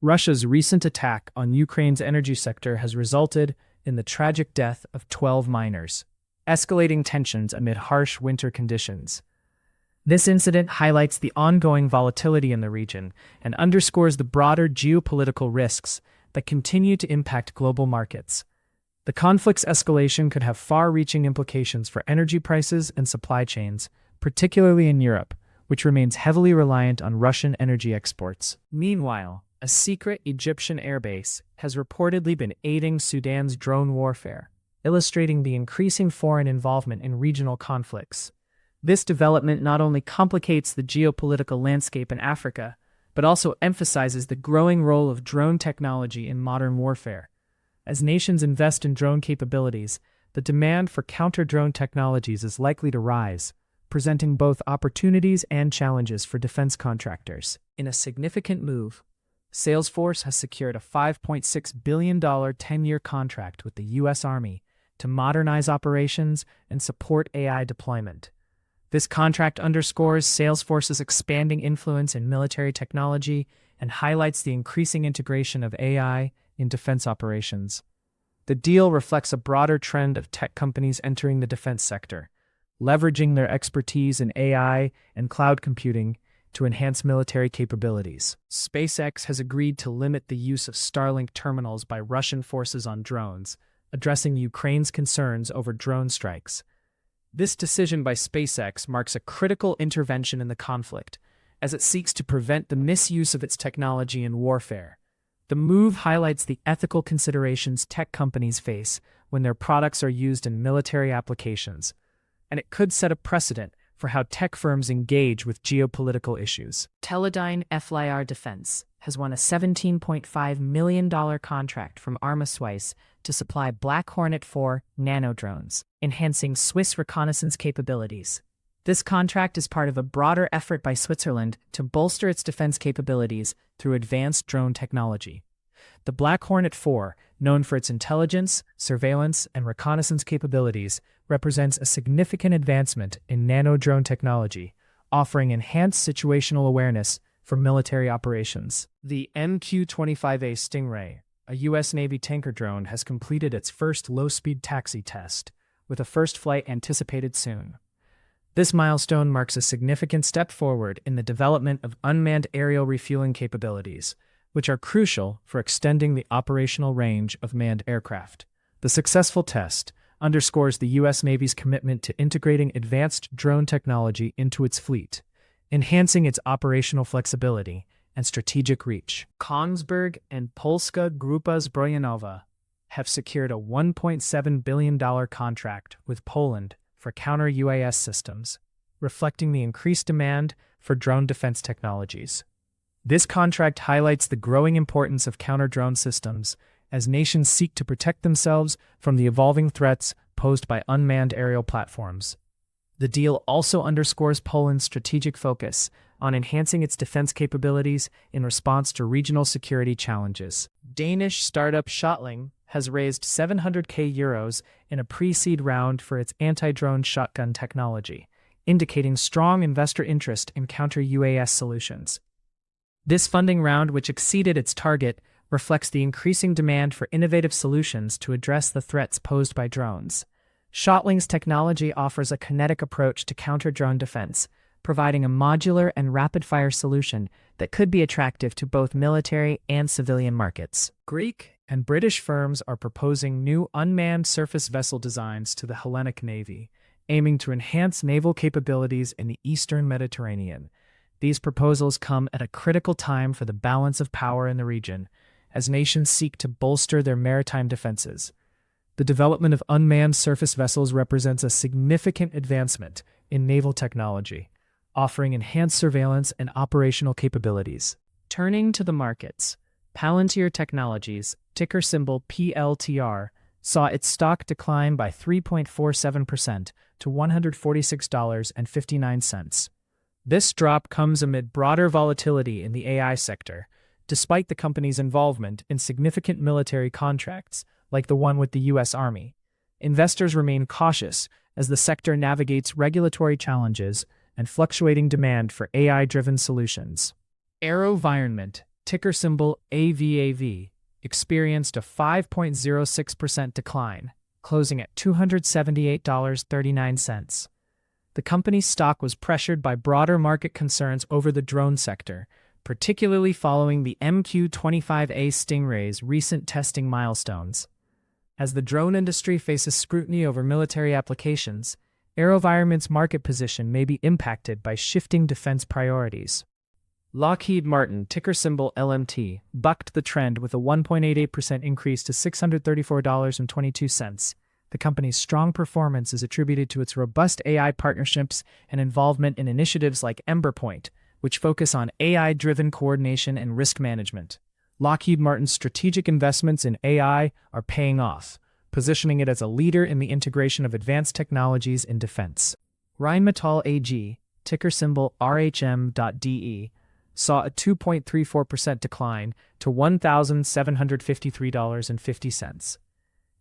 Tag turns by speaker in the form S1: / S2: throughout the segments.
S1: Russia's recent attack on Ukraine's energy sector has resulted in the tragic death of 12 miners, escalating tensions amid harsh winter conditions. This incident highlights the ongoing volatility in the region and underscores the broader geopolitical risks that continue to impact global markets. The conflict's escalation could have far-reaching implications for energy prices and supply chains, particularly in Europe, which remains heavily reliant on Russian energy exports. Meanwhile, a secret Egyptian airbase has reportedly been aiding Sudan's drone warfare, illustrating the increasing foreign involvement in regional conflicts. This development not only complicates the geopolitical landscape in Africa, but also emphasizes the growing role of drone technology in modern warfare. As nations invest in drone capabilities, the demand for counter-drone technologies is likely to rise, presenting both opportunities and challenges for defense contractors. In a significant move, Salesforce has secured a $5.6 billion 10-year contract with the U.S. Army to modernize operations and support AI deployment. This contract underscores Salesforce's expanding influence in military technology and highlights the increasing integration of AI in defense operations. The deal reflects a broader trend of tech companies entering the defense sector, leveraging their expertise in AI and cloud computing to enhance military capabilities. SpaceX has agreed to limit the use of Starlink terminals by Russian forces on drones, addressing Ukraine's concerns over drone strikes. This decision by SpaceX marks a critical intervention in the conflict, as it seeks to prevent the misuse of its technology in warfare. The move highlights the ethical considerations tech companies face when their products are used in military applications, and it could set a precedent for how tech firms engage with geopolitical issues. Teledyne FLIR Defense has won a $17.5 million contract from armasuisse to supply Black Hornet 4 nano-drones, enhancing Swiss reconnaissance capabilities. This contract is part of a broader effort by Switzerland to bolster its defense capabilities through advanced drone technology. The Black Hornet 4, known for its intelligence, surveillance, and reconnaissance capabilities, represents a significant advancement in nano-drone technology, offering enhanced situational awareness for military operations. The MQ-25A Stingray, a U.S. Navy tanker drone, has completed its first low-speed taxi test, with a first flight anticipated soon. This milestone marks a significant step forward in the development of unmanned aerial refueling capabilities, which are crucial for extending the operational range of manned aircraft. The successful test underscores the U.S. Navy's commitment to integrating advanced drone technology into its fleet, enhancing its operational flexibility and strategic reach. Kongsberg and Polska Grupa Zbrojeniowa have secured a $1.7 billion contract with Poland for counter-UAS systems, reflecting the increased demand for drone defense technologies. This contract highlights the growing importance of counter-drone systems as nations seek to protect themselves from the evolving threats posed by unmanned aerial platforms. The deal also underscores Poland's strategic focus on enhancing its defense capabilities in response to regional security challenges. Danish startup Shotling has raised €700K in a pre-seed round for its anti-drone shotgun technology, indicating strong investor interest in counter-UAS solutions. This funding round, which exceeded its target, reflects the increasing demand for innovative solutions to address the threats posed by drones. Shotling's technology offers a kinetic approach to counter-drone defense, providing a modular and rapid-fire solution that could be attractive to both military and civilian markets. Greek and British firms are proposing new unmanned surface vessel designs to the Hellenic Navy, aiming to enhance naval capabilities in the Eastern Mediterranean. These proposals come at a critical time for the balance of power in the region, as nations seek to bolster their maritime defenses. The development of unmanned surface vessels represents a significant advancement in naval technology, offering enhanced surveillance and operational capabilities. Turning to the markets, Palantir Technologies, ticker symbol PLTR, saw its stock decline by 3.47% to $146.59. This drop comes amid broader volatility in the AI sector, despite the company's involvement in significant military contracts, like the one with the U.S. Army. Investors remain cautious as the sector navigates regulatory challenges and fluctuating demand for AI-driven solutions. AeroVironment ticker symbol AVAV, experienced a 5.06% decline, closing at $278.39. The company's stock was pressured by broader market concerns over the drone sector, particularly following the MQ-25A Stingray's recent testing milestones. As the drone industry faces scrutiny over military applications, AeroVironment's market position may be impacted by shifting defense priorities. Lockheed Martin, ticker symbol LMT, bucked the trend with a 1.88% increase to $634.22. The company's strong performance is attributed to its robust AI partnerships and involvement in initiatives like EmberPoint, which focus on AI-driven coordination and risk management. Lockheed Martin's strategic investments in AI are paying off, positioning it as a leader in the integration of advanced technologies in defense. Rheinmetall AG, ticker symbol RHM.DE, saw a 2.34% decline to $1,753.50.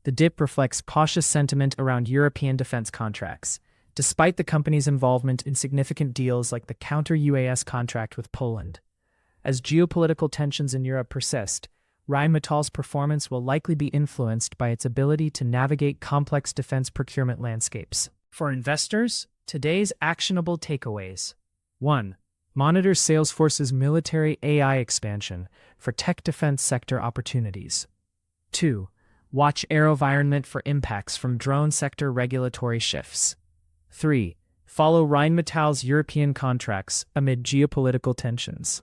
S1: The dip reflects cautious sentiment around European defense contracts, despite the company's involvement in significant deals like the counter-UAS contract with Poland. As geopolitical tensions in Europe persist, Rheinmetall's performance will likely be influenced by its ability to navigate complex defense procurement landscapes. For investors, today's actionable takeaways. 1. Monitor Salesforce's military AI expansion for tech defense sector opportunities. 2. Watch AeroVironment for impacts from drone sector regulatory shifts. 3. Follow Rheinmetall's European contracts amid geopolitical tensions.